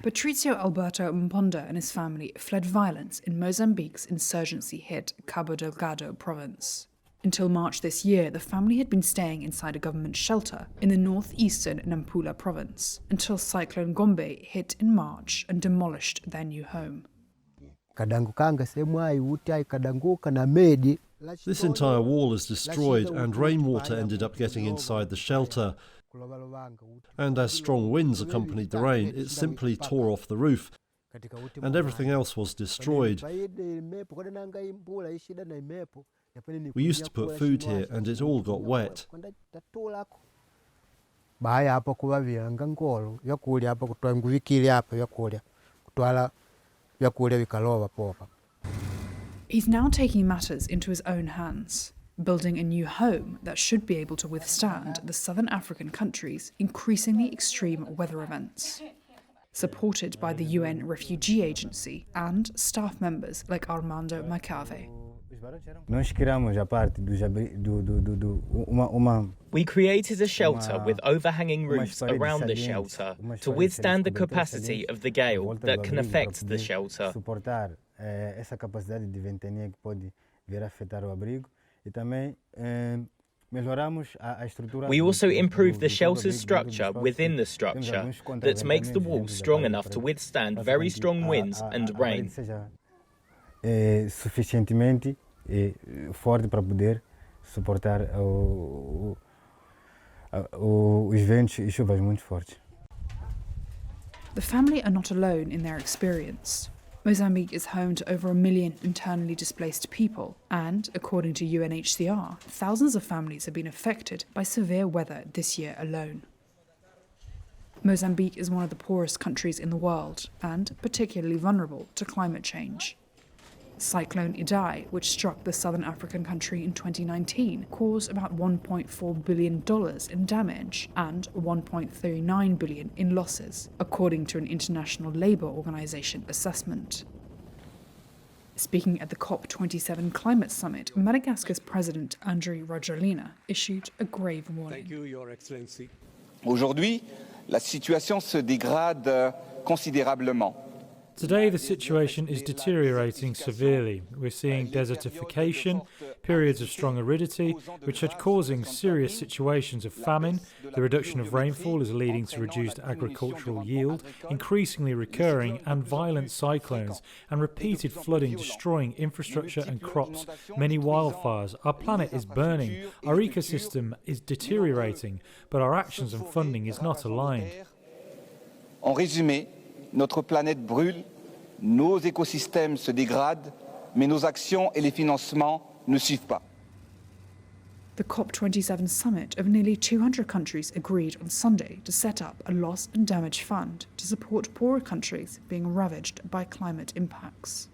Patrizio Alberto Mponda and his family fled violence in Mozambique's insurgency-hit Cabo Delgado province. Until March this year, the family had been staying inside a government shelter in the northeastern Nampula province until Cyclone Gombe hit in March and demolished their new home. This entire wall is destroyed and rainwater ended up getting inside the shelter. And as strong winds accompanied the rain, it simply tore off the roof and everything else was destroyed. We used to put food here and it all got wet. He's now taking matters into his own hands, building a new home that should be able to withstand the southern African country's increasingly extreme weather events. Supported by the UN Refugee Agency and staff members like Armando Macave. We created a shelter with overhanging roofs around the shelter to withstand the capacity of the gale that can affect the shelter. We also improved the shelter's structure within the structure that makes the walls strong enough to withstand very strong winds and rain. Forte para poder suportar os ventos e chuvas muito fortes. The family are not alone in their experience. Mozambique is home to over 1 million internally displaced people, and, according to UNHCR, thousands of families have been affected by severe weather this year alone. Mozambique is one of the poorest countries in the world, and particularly vulnerable to climate change. Cyclone Idai, which struck the southern African country in 2019, caused about $1.4 billion in damage and $1.39 billion in losses, according to an International Labour Organization assessment. Speaking at the COP27 climate summit, Madagascar's President Andry Rajoelina issued a grave warning. Thank you, Your Excellency. Aujourd'hui, la situation se dégrade considérablement. Today, the situation is deteriorating severely. We're seeing desertification, periods of strong aridity, which are causing serious situations of famine. The reduction of rainfall is leading to reduced agricultural yield, increasingly recurring and violent cyclones, and repeated flooding destroying infrastructure and crops, many wildfires. Our planet is burning, our ecosystem is deteriorating, but our actions and funding is not aligned. En résumé, notre planète brûle, nos écosystèmes se dégradent, mais nos actions et les financements ne suivent pas. The COP27 summit of nearly 200 countries agreed on Sunday to set up a loss and damage fund to support poorer countries being ravaged by climate impacts.